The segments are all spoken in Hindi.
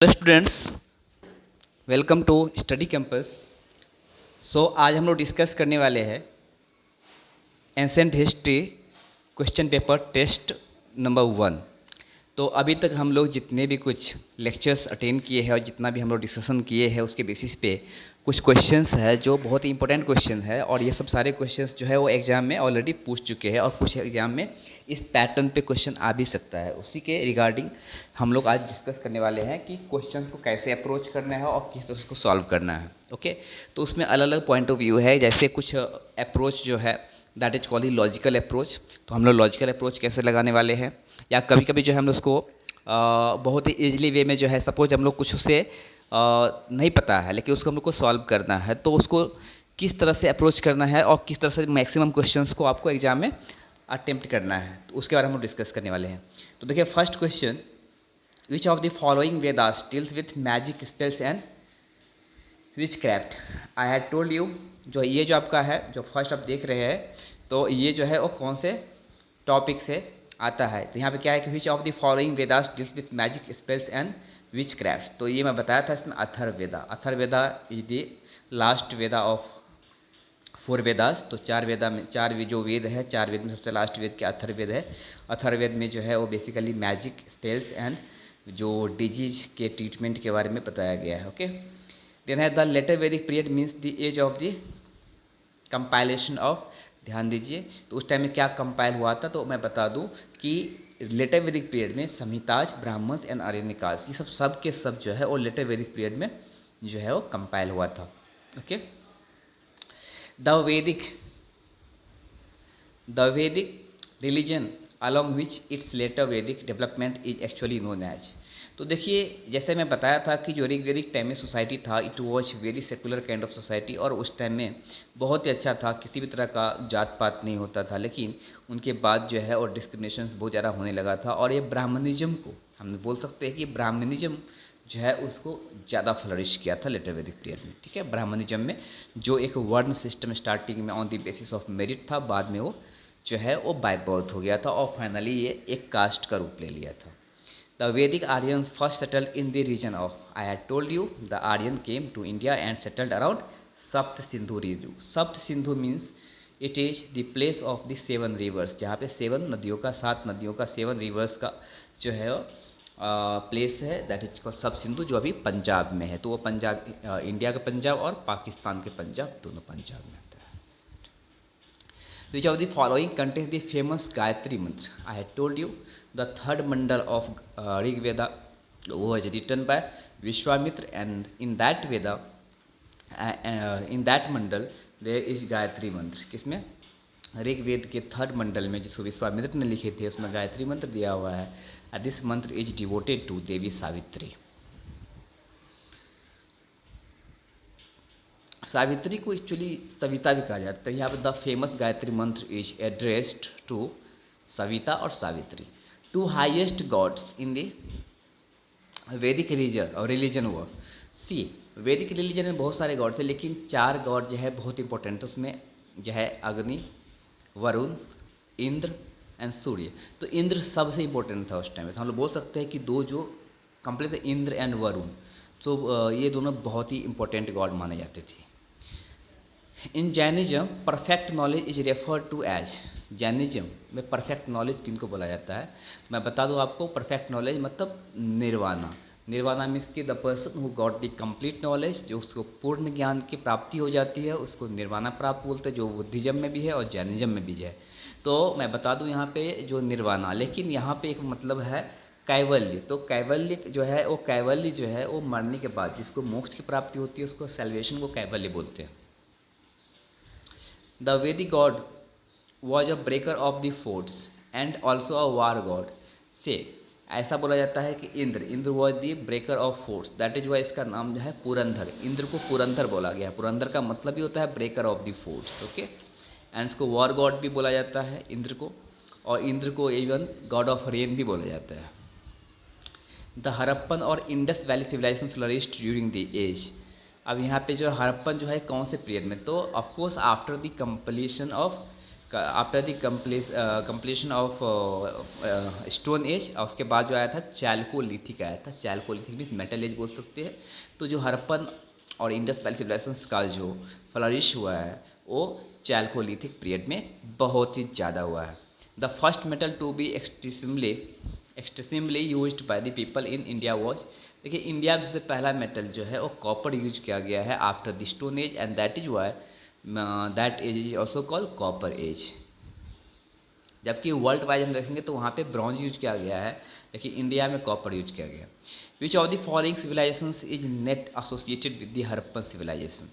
Hello students, welcome to Study Campus. आज हम लोग डिस्कस करने वाले हैं ancient history question paper test number 1। तो अभी तक हम लोग जितने भी कुछ लेक्चर्स अटेंड किए हैं और जितना भी हम लोग डिस्कशन किए हैं उसके बेसिस पे कुछ क्वेश्चंस है जो बहुत ही इंपॉर्टेंट क्वेश्चन है, और ये सब सारे क्वेश्चंस जो है वो एग्ज़ाम में ऑलरेडी पूछ चुके हैं और कुछ एग्ज़ाम में इस पैटर्न पे क्वेश्चन आ भी सकता है। उसी के रिगार्डिंग हम लोग आज डिस्कस करने वाले हैं कि क्वेश्चन को कैसे अप्रोच करना है और किस तरह उसको सॉल्व करना है। ओके, तो उसमें अलग अलग पॉइंट ऑफ व्यू है। जैसे कुछ अप्रोच जो है that is called logical approach, तो हम लोग लॉजिकल अप्रोच कैसे लगाने वाले हैं, या कभी कभी जो है हम लोग उसको बहुत ही ईजिली वे में जो है सपोज हम लोग कुछ उसे नहीं पता है लेकिन उसको हम लोग को सॉल्व करना है, तो उसको किस तरह से अप्रोच करना है और किस तरह से मैक्सिमम क्वेश्चंस को आपको एग्जाम में अटेम्प्ट करना है, तो उसके बारे में हम लोग डिस्कस करने वाले हैं। तो देखिए first question, which of the following Vedas deals with magic spells and which craft. I had told you, जो आपका है जो फर्स्ट आप देख रहे हैं, तो ये जो है वो कौन से टॉपिक से आता है। तो यहाँ पे क्या है कि विच of the following Vedas deals with magic spells and which craft. तो ये मैं बताया था इसमें Atharvaveda. Atharvaveda is the last Veda of 4 Vedas. तो 4 वेदा में जो वेद है, 4 वेद में सबसे लास्ट वेद के अथर्ववेद है। अथर्ववेद में जो है वो बेसिकली मैजिक स्पेल्स एंड जो डिजीज के ट्रीटमेंट के बारे में बताया गया है। ओके, देन है the later Vedic period means the age of the compilation of. ध्यान दीजिए, तो उस टाइम में क्या कंपाइल हुआ था, तो मैं बता दूं कि लेटर वैदिक पीरियड में संहिताज, ब्राह्मण्स एंड आर्यनिकास, ये सब के सब जो है वो लेटर वैदिक पीरियड में जो है वो कंपाइल हुआ था। Okay, the Vedic religion along which its later Vedic development is actually known as। तो देखिए जैसे मैं बताया था कि जो ऋग्वेदिक टाइम में सोसाइटी था, it was very secular kind of society, और उस टाइम में बहुत ही अच्छा था, किसी भी तरह का जात पात नहीं होता था। लेकिन उनके बाद जो है और डिस्क्रिमिनेशन बहुत ज़्यादा होने लगा था, और ये ब्राह्मणिज्म को हम बोल सकते हैं कि ब्राह्मणिज्म जो है उसको ज़्यादा फ्लरिश किया था लेटर वैदिक पीरियड में। ठीक है, ब्राह्मणिज्म में जो एक वर्ण सिस्टम स्टार्टिंग में on the basis of merit था, बाद में वो जो है वो बाय बर्थ हो गया था और फाइनली ये एक कास्ट का रूप ले लिया था। The Vedic Aryans first settled in the region of, I had told you the Aryan came to India and settled around Sapta Sindhu region. Sapta Sindhu means it is the place of the 7 rivers, जहाँ पे 7 नदियों का, 7 नदियों का, 7 रिवर्स का जो है प्लेस है, दैट इज कॉल्ड सब सिंधु, जो अभी पंजाब में है। तो वो पंजाब, इंडिया का पंजाब और पाकिस्तान के पंजाब, दोनों पंजाब में आता है। Which of the following contains the famous Gayatri mantra? I had told you the third mandal of Rig Veda was written by Vishwamitra, and in that Veda, in that mandal there is Gayatri mantra। किसमें? ऋग्वेद के 3rd मंडल में जिसको विश्वामित्र ने लिखे थे उसमें गायत्री मंत्र दिया हुआ है। दिस मंत्र इज डिवोटेड टू देवी सावित्री। सावित्री को एक्चुअली सविता भी कहा जाता है। यहाँ पे द फेमस गायत्री मंत्र इज एड्रेस्ड टू सविता और Savitri, to highest gods in the Vedic religion वो। सी, वैदिक रिलीजन में बहुत सारे गॉड थे, लेकिन 4 गॉड जो है बहुत इंपॉर्टेंट है। उसमें जो है अग्नि, वरुण, इंद्र एंड सूर्य। तो इंद्र सबसे इंपॉर्टेंट था उस टाइम में, तो हम लोग बोल सकते हैं कि 2 जो कंप्लीट थे, इंद्र एंड वरुण। तो ये दोनों बहुत ही इंपॉर्टेंट गॉड माने जाते थे। In Jainism perfect knowledge is referred to as. Jainism में परफेक्ट नॉलेज किनको बोला जाता है, मैं बता दूं आपको। परफेक्ट नॉलेज मतलब निर्वाणा। निर्वाणा मीन्स कि the person who got the complete knowledge, जो उसको पूर्ण ज्ञान की प्राप्ति हो जाती है, उसको निर्वाणा प्राप्त बोलते हैं, जो बुद्धिज्म में भी है और जैनिज्म में भी है। तो मैं बता दूं यहाँ पे जो निर्वाणा, लेकिन यहाँ पे एक मतलब है कैवल्य। तो कैवल्य जो है वो, कैवल्य जो है वो मरने के बाद जिसको मोक्ष की प्राप्ति होती है उसको सैल्वेशन को कैवल्य बोलते हैं। The Vedic god was a breaker of the forts and also a war god. से ऐसा बोला जाता है कि Indra was the breaker of forts, that is why इसका नाम जो है पुरंदर। इंद्र को पुरंदर बोला गया है। पुरंदर का मतलब ही होता है breaker of the forts. Okay, and इसको वॉर गॉड भी बोला जाता है इंद्र को, और इंद्र को इवन गॉड ऑफ रेन भी बोला जाता है। द हरप्पन और Indus valley civilization flourished during the age. अब यहाँ पे जो हरप्पन जो है कौन से पीरियड में, तो of course after the completion of after the completion of stone age, और उसके बाद जो आया था चैल्कोलिथिक आया था। चैल्कोलिथिक मीन्स मेटल एज बोल सकते हैं। तो जो हड़प्पन और इंडस वैली सिविलाइजेशंस का जो फ्लरिश हुआ है वो चैल्कोलिथिक पीरियड में बहुत ही ज़्यादा हुआ है। The first metal to be extensively used by the people in India was, देखिए इंडिया में सबसे पहला मेटल जो है वो कॉपर यूज किया गया है after the stone age, and that is why that age is also called copper age. जबकि वर्ल्ड वाइज हम देखेंगे तो वहाँ पे ब्रॉन्ज यूज किया गया है, लेकिन इंडिया में कॉपर यूज किया गया। Which of the following civilizations is not associated with the Harappan civilization,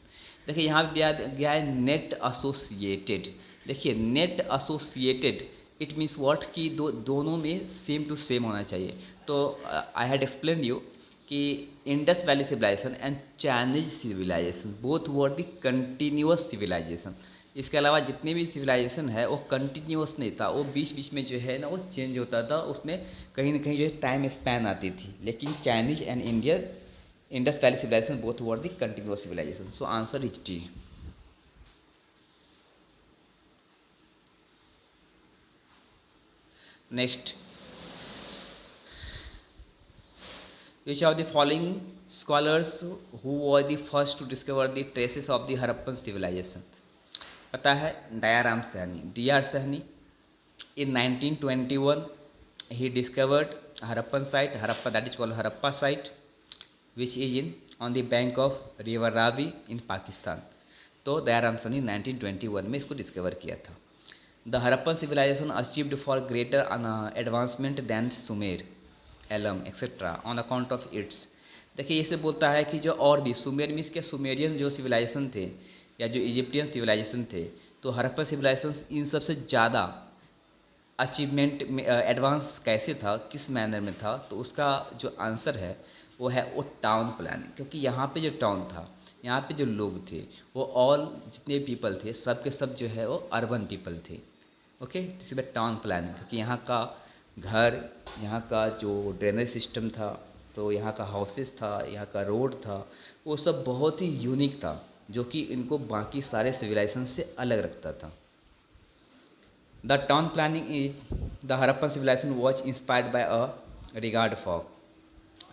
देखिए यहाँ पे दिया गया है नेट एसोसिएटेड। देखिए not associated it means what कि दोनों में सेम टू सेम होना चाहिए। तो आई हैड एक्सप्लेन यू कि Indus valley civilization and Chinese civilization both were the continuous civilization. इसके अलावा जितने भी सिविलाइजेशन है वो कंटिन्यूअस नहीं था, वो बीच बीच में जो है ना वो चेंज होता था, उसमें कहीं ना कहीं जो है टाइम स्पैन आती थी। लेकिन Chinese and India Indus valley civilization both were the continuous civilization. So answer is D. Next, which of the following scholars who were the first to discover the traces of the Harappan civilization, पता है Dayaram Sahni, D R Sahni. In 1921 he discovered Harappan site, Harappa, that is called Harappa site, which is in on the bank of river Ravi in Pakistan। तो दयाराम सहनी 1921 में इसको डिस्कवर किया था। The Harappan civilization achieved far greater advancement than Sumer Elam etcetera on account of its, देखिए इसे बोलता है कि जो और भी सुमेर मीन्स के सुमेरियन जो सिविलाइजेशन थे या जो इजिप्टियन सिविलाइजेशन थे, तो हरप्पन सिविलाइजेशन इन सबसे ज़्यादा अचीवमेंट में एडवांस कैसे था, किस मैनर में था, तो उसका जो आंसर है वो है वो टाउन प्लानिंग। क्योंकि यहाँ पे जो टाउन था, यहाँ पे जो लोग थे वो ऑल जितने पीपल थे सब के सब जो है वो अर्बन पीपल थे। Okay, this is town planning. क्योंकि यहाँ का घर, यहाँ का जो ड्रेनेज सिस्टम था, तो यहाँ का हाउसेस था, यहाँ का रोड था, वो सब बहुत ही यूनिक था, जो कि इनको बाकी सारे सिविलाइजेशन से अलग रखता था। The town planning is the Harappan civilization was inspired by a regard for,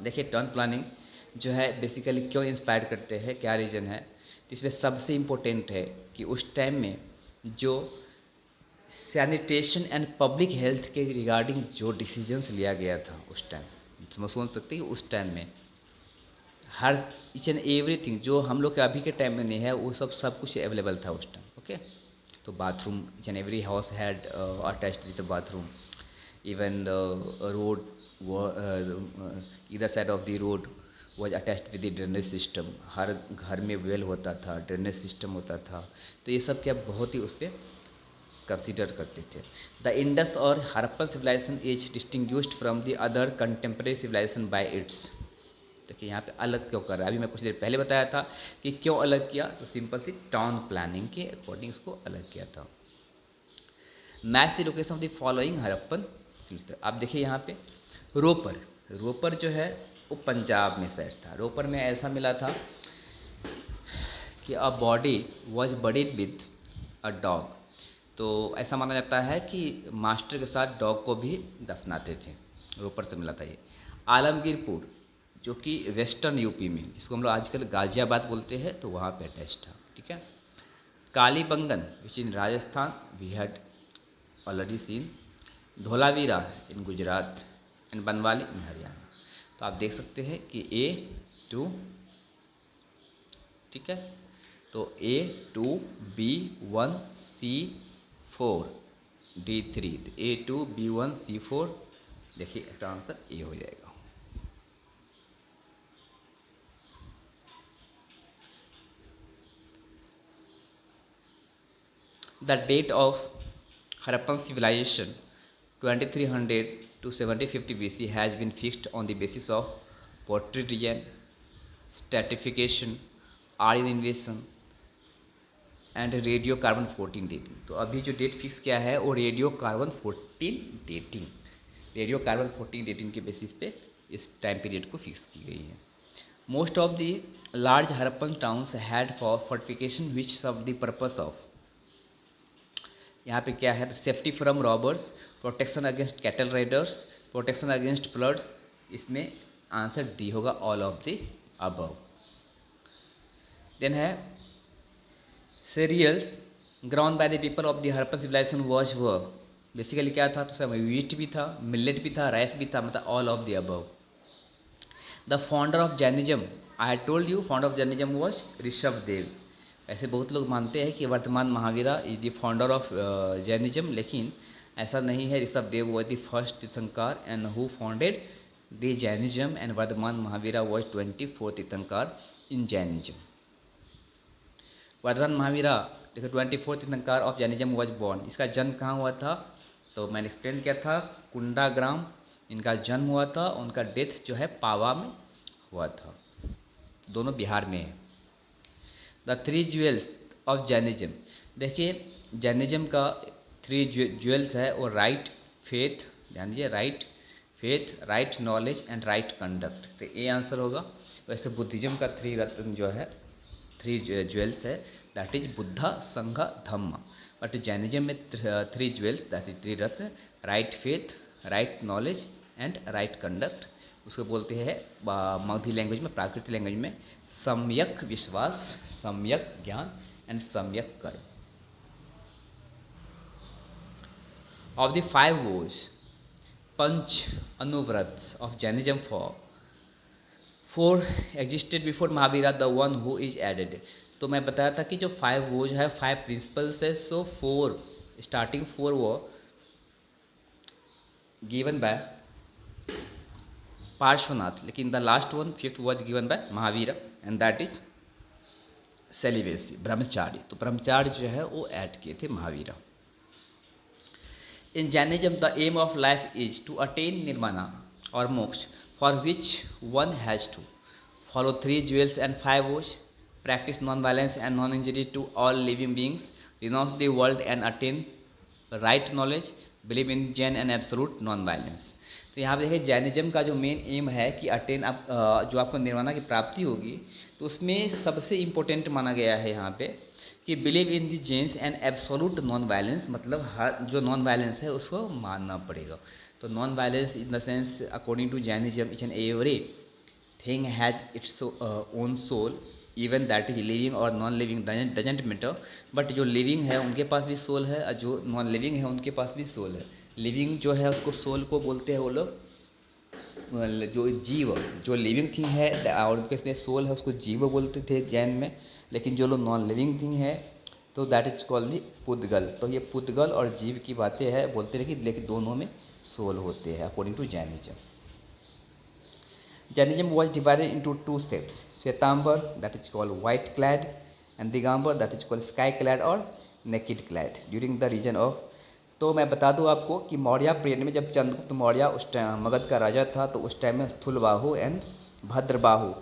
देखिए टाउन प्लानिंग जो है बेसिकली क्यों इंस्पायर करते हैं, क्या रीज़न है। इसमें सबसे इम्पोर्टेंट है कि उस टाइम में जो सैनिटेशन एंड पब्लिक हेल्थ के रिगार्डिंग जो डिसीजंस लिया गया था उस टाइम, समझ सकते हैं कि उस टाइम में हर ईच एंड एवरीथिंग जो हम लोग के अभी के टाइम में नहीं है, वो सब कुछ अवेलेबल था उस टाइम। ओके, तो bathroom, each and every house had attached with bathroom, even the road इधर side of the road was attached with the drainage system, हर घर में वेल होता था, ड्रेनेज सिस्टम होता था। तो ये सब क्या बहुत ही उस पर कंसिडर करते थे। द इंडस और Harappan civilization is distinguished from the other contemporary civilization by its, देखिए यहाँ पे अलग क्यों कर रहा है, अभी मैं कुछ देर पहले बताया था कि क्यों अलग किया, तो सिंपल सी टाउन प्लानिंग के अकॉर्डिंग इसको अलग किया था। Match the location of the following Harappan civilization, आप देखिए यहाँ पे रोपर, रोपर जो है वो पंजाब में साइड था। रोपर में ऐसा मिला था कि a body was buried with a dog, तो ऐसा माना जाता है कि मास्टर के साथ डॉग को भी दफनाते थे, रोपर से मिला था ये। आलमगीरपुर जो कि वेस्टर्न यूपी में, जिसको हम लोग आजकल गाज़ियाबाद बोलते हैं, तो वहाँ पे अटैच था। ठीक है, Kalibangan which in Rajasthan, we had already seen. Dholavira in Gujarat and Banawali in Haryana. तो आप देख सकते हैं कि A2, ठीक है, तो A2 B1 C4 D3, A2 B1 C4, देखिए इसका आंसर ए हो जाएगा। The date of Harappan civilization 2300 to 1750 BC has been fixed on the basis of pottery design, stratification, Aryan invasion and radio carbon 14 dating. तो अभी जो डेट फिक्स किया है वो radio carbon 14 dating, radio carbon 14 dating के बेसिस पे इस टाइम पीरियड को फिक्स की गई है। Most of the large Harappan towns had for fortification which serve the purpose of, यहाँ पे क्या है, safety from robbers, protection against cattle raiders, protection against floods. इसमें आंसर डी होगा, all of the above. Then है cereals ground by the people of the Harappan civilization was व, बेसिकली क्या था, तो सब वीट भी था, मिलेट भी था, राइस भी था, मतलब all of the above. The founder of Jainism, I had told you founder of Jainism was Rishabh Dev. ऐसे बहुत लोग मानते हैं कि Vardhaman Mahavira is the founder of Jainism, लेकिन ऐसा नहीं है। Rishabh Dev was the first Tirthankara and who founded the Jainism, and Vardhaman Mahavira was 24th तीर्थंकर इन जैनिज्म। वर्तमान महावीरा देखो 24th तीर्थंकर ऑफ जैनिज्म वॉज बॉर्न। इसका जन्म कहाँ हुआ था, तो मैंने एक्सप्लेन किया था, कुंडाग्राम इनका जन्म हुआ था। उनका डेथ जो है पावा में हुआ था, दोनों बिहार में है। द 3 ज्वेल्स ऑफ जैनिज्म, देखिए जैनिज्म का 3 ज्वेल्स है, और राइट फेथ, ध्यान दीजिए, right faith, right knowledge and right conduct, तो ये आंसर होगा। वैसे बुद्धिज्म का 3 रत्न जो है, 3 ज्वेल्स है, दैट इज बुद्धा, संघ, धम्म। बट जैनिज्म में 3 jewels, that is 3 Ratna, right faith, right knowledge and right conduct. उसको बोलते हैं मगधी लैंग्वेज में, प्राकृतिक लैंग्वेज में, सम्यक विश्वास, सम्यक ज्ञान एंड सम्यक कर्म। ऑफ द 5 वोज पंच अनुव्रत of Jainism four existed before Mahavira, the one who is added. तो मैं बताया था कि जो 5 वोज है, 5 प्रिंसिपल्स है, सो 4 स्टार्टिंग 4 वो गिवन बाय पार्श्वनाथ, लेकिन the last one 5th was given by Mahavira, and that is celibacy, ब्रह्मचारी। तो ब्रह्मचारी जो है वो ऐड किए थे Mahavira. In Jainism the aim of life is to attain nirvana और मोक्ष, for which one has to follow 3 jewels and 5 vows, practice non violence and non injury to all living beings, renounce the world and attain right knowledge, believe in Jain and absolute non violence. तो यहाँ पे देखिए जैनिज्म का जो मेन एम है कि अटेन आप जो आपको निर्वाणा की प्राप्ति होगी, तो उसमें सबसे इम्पोर्टेंट माना गया है यहाँ पे कि believe in the Jains and absolute non violence, मतलब हर जो नॉन वायलेंस है उसको मानना पड़ेगा। तो non violence in the sense according to Jainism each and every thing has its own soul, even that is living और non living doesn't matter. But जो लिविंग है उनके पास भी सोल है, और जो नॉन लिविंग है उनके पास भी सोल है। लिविंग जो है उसको सोल को बोलते हैं वो लोग, जो जीव, जो लिविंग थिंग है और उनके इसमें सोल है उसको जीव बोलते थे जैन में। लेकिन जो लोग नॉन लिविंग थिंग है तो दैट इज कॉल्ड दी पुद्गल। तो ये पुद्गल और जीव की बातें हैं, बोलते रहे कि लेकिन दोनों में सोल होते हैं according to Jainism. Jainism was divided into 2 sects, Shwetambar, that is called white clad, and Digambar, that is called sky clad or naked clad during the region of। तो मैं बता दूं आपको कि मौर्य पीरियड में जब चंद्रगुप्त मौर्य उस टाइम मगध का राजा था, तो उस टाइम में स्थूलबाहु एंड भद्रबाहु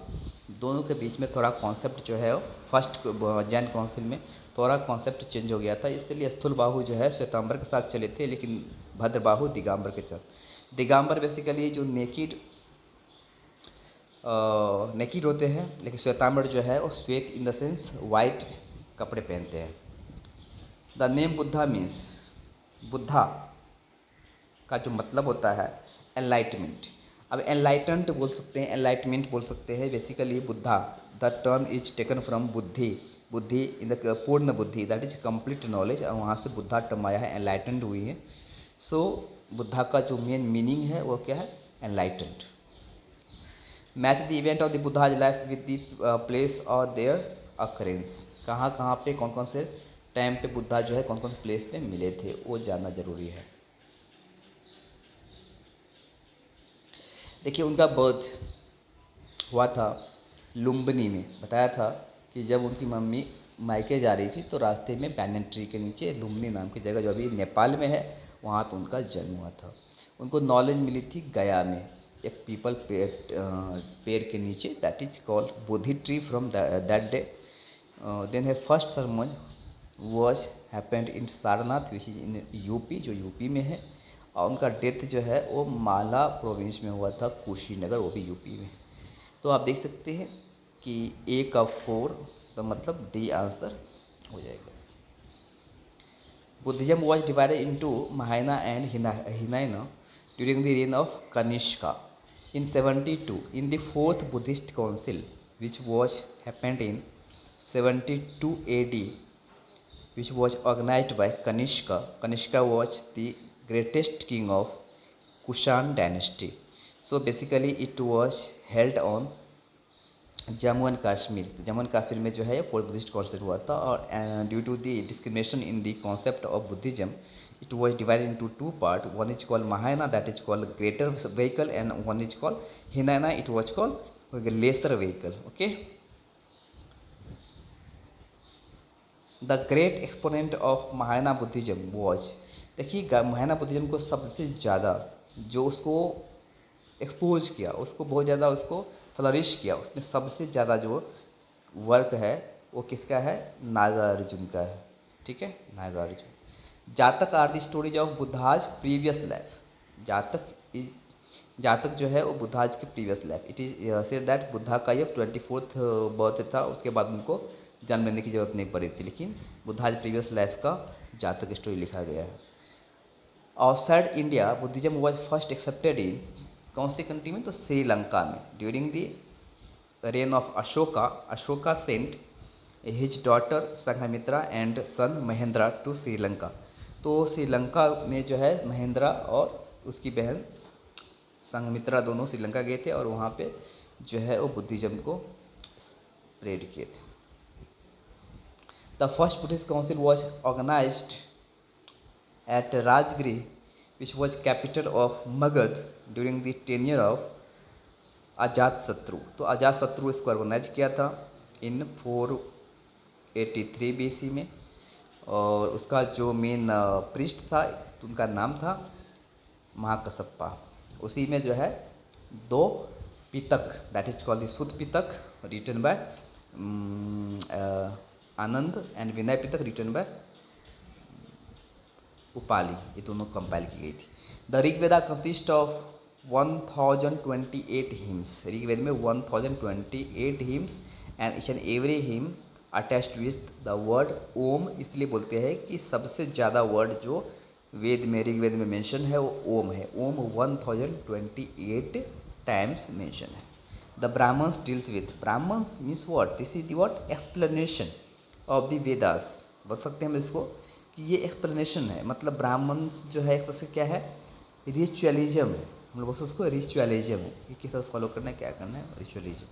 दोनों के बीच में थोड़ा कॉन्सेप्ट जो है फर्स्ट जैन काउंसिल में थोड़ा कॉन्सेप्ट चेंज हो गया था, इसलिए स्थूलबाहु जो है श्वेतांबर के साथ चले थे, लेकिन भद्रबाहु दिगंबर के साथ। दिगंबर बेसिकली जो नेकिड होते हैं, लेकिन श्वेतांबर जो है वो श्वेत इन द सेंस वाइट कपड़े पहनते हैं। The name Buddha means, Buddha का जो मतलब होता है एनलाइटमेंट। अब एनलाइटेंट बोल सकते हैं, एनलाइटमेंट बोल सकते हैं। Basically Buddha, the term is taken from बुद्धि, बुद्धि इन द पूर्ण बुद्धि, दैट इज कंप्लीट नॉलेज, और वहाँ से बुद्धा टर्म आया है, एनलाइटेंड हुई है। सो बुद्धा का जो मेन मीनिंग है वो क्या है, enlightened. Match the event of the Buddha's life with the place और देयर अकरेंस, कहाँ कहाँ पे कौन कौन से टाइम पे बुद्धा जो है कौन कौन से प्लेस पे मिले थे वो जानना जरूरी है। देखिए उनका बर्थ हुआ था लुम्बिनी में। बताया था कि जब उनकी मम्मी मायके जा रही थी तो रास्ते में बैनन ट्री के नीचे लुम्बिनी नाम की जगह जो अभी नेपाल में है वहाँ पर उनका जन्म हुआ था। उनको नॉलेज मिली थी गया में एक पीपल पेड़ के नीचे, that is called Bodhi tree from that day. Then है first sermon was happened in Sarnath which is in UP, जो यूपी में है, और उनका डेथ जो है वो माला प्रोविंस में हुआ था, कुशीनगर, वो भी यूपी में। तो आप देख सकते हैं कि A का 4, तो मतलब डी आंसर हो जाएगा इसकी। Buddhism was divided into Mahayana and Hinayana during the reign of Kanishka in 72 in the fourth Buddhist council, which was happened in 72 AD, which was organized by Kanishka. Kanishka was the greatest king of Kushan dynasty. So basically it was held on Jammu and Kashmir. तो जम्मू एंड कश्मीर में जो है फोर्थ बुद्धिस्ट काउंसिल हुआ था, और due to the discrimination in the concept of Buddhism it was divided into two part. One is called Mahayana, that is called greater vehicle, and one is called Hinayana, it was called lesser vehicle. Okay, the great exponent of Mahayana Buddhism was, देखिए महायाना बुद्धिज्म को सबसे ज़्यादा जो उसको एक्सपोज किया, उसको बहुत ज़्यादा उसको फ्लरिश किया, उसमें सबसे ज़्यादा जो वर्क है वो किसका है? नागार्जुन का है। ठीक है, Nagarjuna. Jataka are the stories of Buddha's previous life, Jataka जो है वो बुद्धाज के previous life. It is said that Buddha का ये 24th बर्थ था, उसके बाद उनको जन्म लेने की जरूरत नहीं पड़ी थी, लेकिन बुद्धाज प्रीवियस लाइफ का जातक स्टोरी लिखा गया है। Outside India Buddhism was first accepted in कौन सी कंट्री में? तो श्रीलंका में। During the reign of Ashoka, Ashoka sent his daughter Sanghamitra and son Mahendra to Sri Lanka. तो श्रीलंका में जो है महेंद्रा और उसकी बहन संघमित्रा दोनों श्रीलंका गए थे और वहाँ पे जो है वो बुद्धिज्म को स्प्रेड किए थे। The first Buddhist council was organised at Rajgiri which was capital of Magध during the tenure of Ajatashatru. तो अजातशत्रु इसको ऑर्गेनाइज किया था इन 483 BC में, और उसका जो मेन प्रिस्ट था तो उनका नाम था महाकसप्पा। उसी में जो है 2 Pitaka, that is called the Sutta Pitaka written by Ananda, and Vinaya Pitaka written by Upali, ये दोनों कंपाइल की गई थी। The Rigveda consist of 1028 hymns. Rigveda में 1028 hymns, and each and every hymn attached with the word Om. इसलिए बोलते हैं कि सबसे ज़्यादा वर्ड जो वेद में ऋग्वेद में मेंशन है वो ओम है। ओम 1028 टाइम्स मेंशन है। The Brahmanas deals with, Brahmanas means what? This is the what? Explanation of the Vedas. बोल सकते हैं हम इसको कि ये एक्सप्लेनेशन है, मतलब ब्राह्मण्स जो है एक तरह से क्या है? रिचुअलिज्म है। हम लोग उसको रिचुअलिज्म है कि किस तरह फॉलो करना है, क्या करना है, ritualism.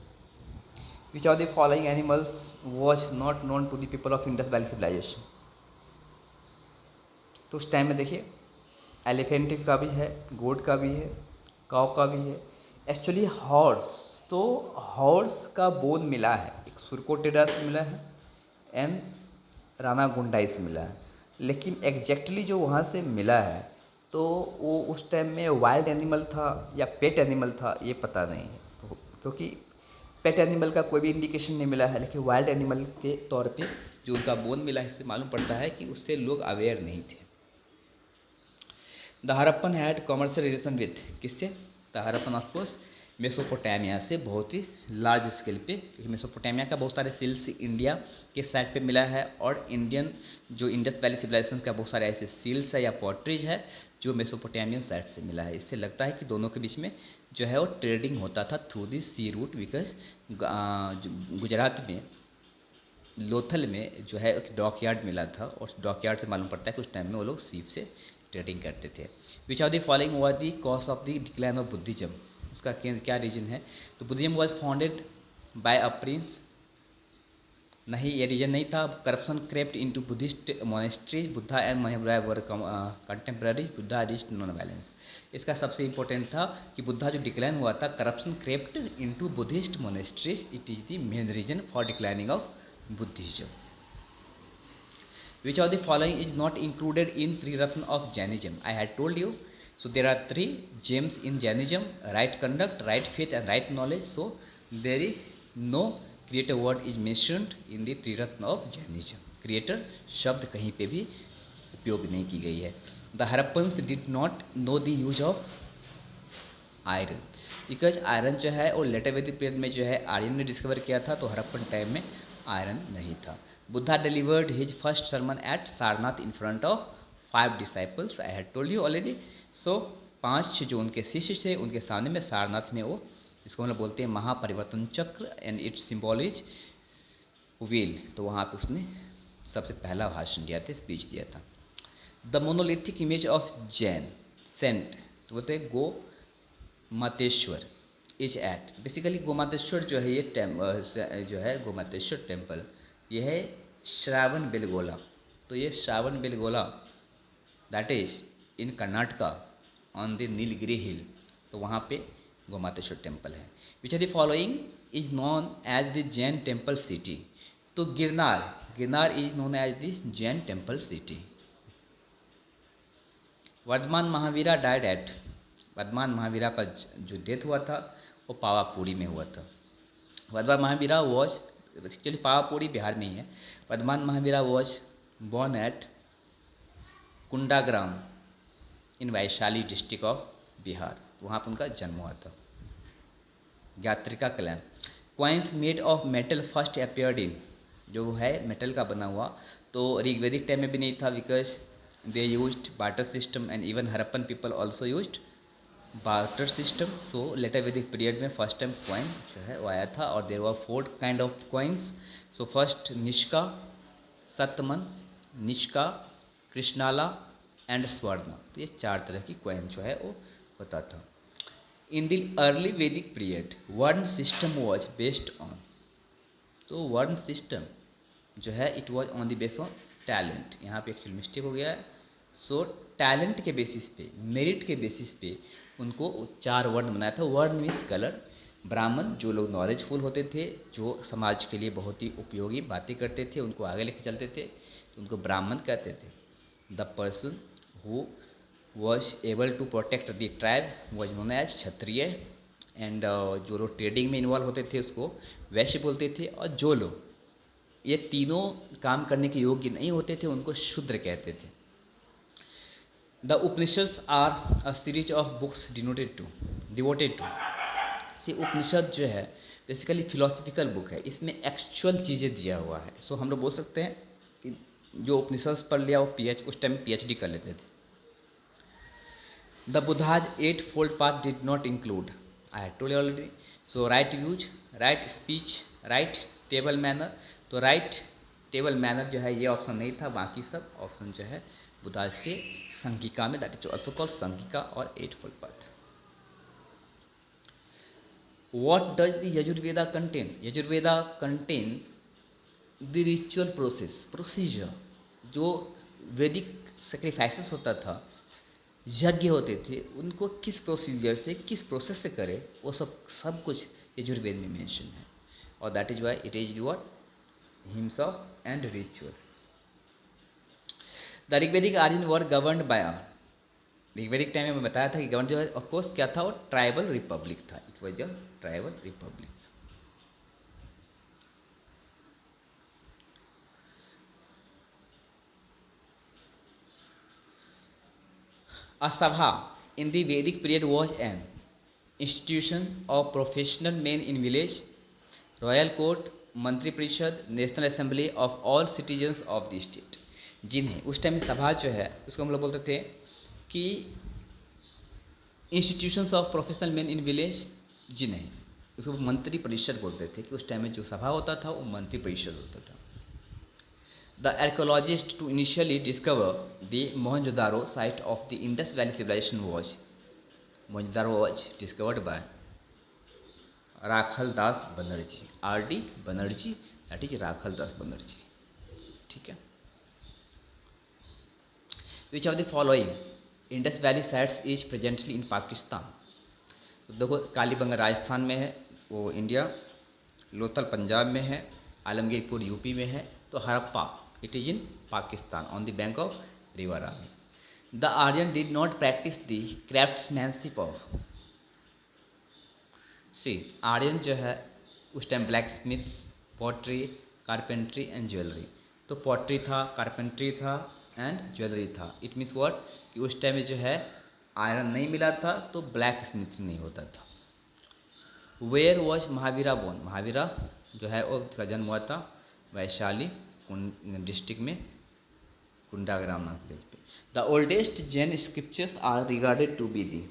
Which of the following animals was not known to the people of Indus valley civilization. तो उस टाइम में देखिए एलिफेंट का भी है, गोट का भी है, काव का भी है। एक्चुअली हॉर्स, तो हॉर्स का बोन मिला है, एक सुरकोटेडा से मिला है एंड राना गुंडाई से मिला है, लेकिन एग्जैक्टली जो वहाँ से मिला है तो वो उस टाइम में वाइल्ड एनिमल था या पेट एनिमल था ये पता नहीं है, तो क्योंकि पेट एनिमल का कोई भी इंडिकेशन नहीं मिला है, लेकिन वाइल्ड एनिमल के तौर पे जो उनका बोन मिला है इससे मालूम पड़ता है कि उससे लोग अवेयर नहीं थे। The Harappan had commercial relation with, किससे? द हड़प्पन ऑफकोर्स मेसोपोटामिया से, बहुत ही लार्ज स्केल पे, क्योंकि मेसोपोटामिया का बहुत सारे सील्स इंडिया के साइड पे मिला है, और इंडियन जो इंडस वैली सिविलाइजेशन का बहुत सारे ऐसे सील्स है या पॉटरीज है जो मेसोपोटामियन साइड से मिला है। इससे लगता है कि दोनों के बीच में जो है वो ट्रेडिंग होता था through the sea route, because Gujarat में लोथल में जो है एक डॉकयार्ड मिला था, और डॉकयार्ड से मालूम पड़ता है कि उस टाइम में वो लोग सीप से ट्रेडिंग करते थे। Which of the following was the cause of the decline of Buddhism, उसका क्या रीजन है? तो Buddhism was founded by a prince, नहीं ये रीजन नहीं था। Corruption crept into Buddhist monasteries, Buddha and Mahendra were contemporary, Buddha reached non violence. इसका सबसे इंपॉर्टेंट था कि बुद्धा जो डिक्लाइन हुआ था, corruption crept into Buddhist monasteries, it is the main reason for declining of Buddhism. Which of the following is not included in Triratna of Jainism? I had told you. So there are 3 gems in Jainism: right conduct, right faith, and right knowledge. So there is no creator word is mentioned in the Triratna of Jainism. Creator शब्द कहीं पे भी उपयोग नहीं की गई है। The Harappans did not know the use of iron, because iron जो है वो लेटर वैदिक पीरियड में जो है आर्यन ने डिस्कवर किया था, तो हड़प्पन टाइम में आयरन नहीं था। Buddha delivered his first sermon at Sarnath in front of 5 disciples, I had told you already. So 5 जो उनके शिष्य थे, उनके सामने में सारनाथ में वो, इसको हम लोग बोलते हैं महापरिवर्तन चक्र, and it's symbol is wheel. तो वहाँ पे उसने सबसे पहला भाषण दिया था, स्पीच दिया था. The monolithic image of Jain saint, तो बोलते हैं Gomateshwar is at. Basically Gomateshwar जो है ये जो है गोमातेश्वर टेम्पल, ये है श्रावण बेलगोला. तो ये Shravana Belagola that is in Karnataka on the Nilgiri hill. तो वहाँ पे गोमातेश्वर टेम्पल है. Which are the following is known as the Jain temple city. तो Girnar is known as the Jain temple city. Vardhaman Mahavira died at. Vardhaman Mahavira का जो डेथ हुआ था वो पावापुरी में हुआ था. वर्धमान महावीरा वॉज, एक्चुअली पावापुरी बिहार में ही है. Vardhaman Mahavira was born at Kundagrama in Vaishali district of Bihar. वहाँ पर उनका जन्म हुआ था. Jnatrika clan. Coins made of metal first appeared in. जो है मेटल का बना हुआ, तो ऋग्वेदिक टाइम में भी नहीं था, because they used barter system, and even Harappan people also used barter system. So later Vedic period में फर्स्ट टाइम कॉइन जो है वो आया था, और there were 4 kind of coins. So first Nishka, Satamana, Nishka, Krishnala and स्वर्ण. तो ये 4 तरह की कॉइन जो है वो होता था. इन द अर्ली वैदिक पीरियड वर्ण सिस्टम वॉज बेस्ड ऑन. तो वर्ण सिस्टम जो है it was on the base on talent. यहाँ पे एक्चुअल मिस्टेक हो गया है. सो टैलेंट के बेसिस पे, मेरिट के बेसिस पे उनको 4 वर्ण बनाया था. वर्ण मीन्स कलर. ब्राह्मण जो लोग नॉलेजफुल होते थे, जो समाज के लिए बहुत ही उपयोगी बातें करते थे, उनको आगे लेके चलते थे, तो उनको ब्राह्मण कहते थे. The person who was able to protect the tribe was known as Kshatriya. And जो लोग ट्रेडिंग में इन्वॉल्व होते थे उसको वैश्य बोलते थे. और जो लोग ये तीनों काम करने के योग्य नहीं होते थे उनको शूद्र कहते थे. The Upanishads are a series of books devoted to. See Upanishad जो है बेसिकली फिलोसफिकल बुक है, इसमें एक्चुअल चीज़ें दिया हुआ है. सो हम लोग बोल सकते हैं कि जो उपनिषद पढ़ लिया वो उस टाइम PhD कर लेते थे. The Buddha's 8 fold path did not include, I had told you already. So right use, right speech, right table manner. तो राइट टेबल मैनर जो है ये ऑप्शन नहीं था, बाकी सब ऑप्शन जो है बुद्धाज के संहिका में, दैट इज ऑल्सो कॉल्ड संहिका और 8 fold path. What does the Yajurveda contain? Yajurveda contains the ritual procedure. जो वैदिक सेक्रीफाइसेस होता था, यज्ञ होते थे, उनको किस प्रोसीजर से, किस प्रोसेस से करे, वो सब कुछ यजुर्वेद में मेंशन है. और that is why it is what hymns of and rituals. The Rigvedic Aryan were governed by, Rigvedic time में मैं बताया था कि गवर्न जो है ऑफकोर्स क्या था, वो ट्राइबल रिपब्लिक था. It was a tribal Republic. A sabha in the Vedic period was an institution of professional men in village, royal court, मंत्री परिषद, national assembly of all citizens of the state. जिन्हें उस टाइम में सभा जो है उसको हम लोग बोलते थे कि institutions of professional man in village, जिन्हें उसको मंत्री परिषद बोलते थे. कि उस टाइम में जो सभा होता था वो मंत्री परिषद होता था. The archaeologist to initially discover the Mohenjo-daro site of the Indus Valley civilization was, Mohenjo-daro was discovered by Rakhal Das Banerji, R.D. Banerji, that is Rakhal Das Banerji. ठीक है. Which of the following Indus valley sites is presently in Pakistan. तो देखो कालीबंगा राजस्थान में है, वो इंडिया, लोथल पंजाब में है, आलमगीरपुर यूपी में है, तो Harappa it is in Pakistan on the bank of river Ravi. The Aryan did not practice the craftsmanship of, see Aryan जो है उस time black Smiths, pottery, carpentry and jewellery. तो पॉटरी था, कारपेंट्री था एंड ज्वेलरी था. इट मीन्स व्हाट कि उस टाइम में जो है आयरन नहीं मिला था तो ब्लैक स्मिथ नहीं होता था. Where was Mahavira born, Mahavira जो है वो उसका जन्म हुआ था वैशाली डिस्ट्रिक्ट में कुंडाग्राम नाम प्लेस पे। The oldest Jain scriptures are regarded to be the,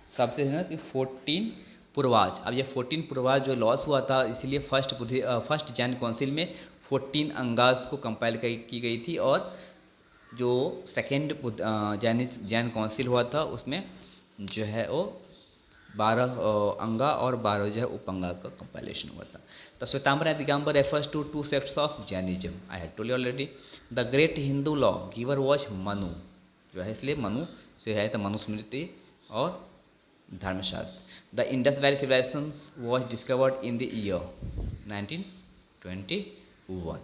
सबसे है ना कि 14 पूर्वाज। अब ये 14 पूर्वाज जो लॉस हुआ था, इसीलिए फर्स्ट जैन काउंसिल में 14 अंगास को कंपाइल की गई थी, और जो सेकेंड जैन काउंसिल हुआ था उसमें जो है वो 12 अंगा और 12 जो है उपअंगा का कंपाइलेशन हुआ था। The Shvetambar and Digambar refers to two sects of Jainism, I had told you already. The great Hindu law giver was Manu, जो है इसलिए मनु से है तो मनुस्मृति और Dharmashastra. The Indus valley civilization was discovered in the year 1921।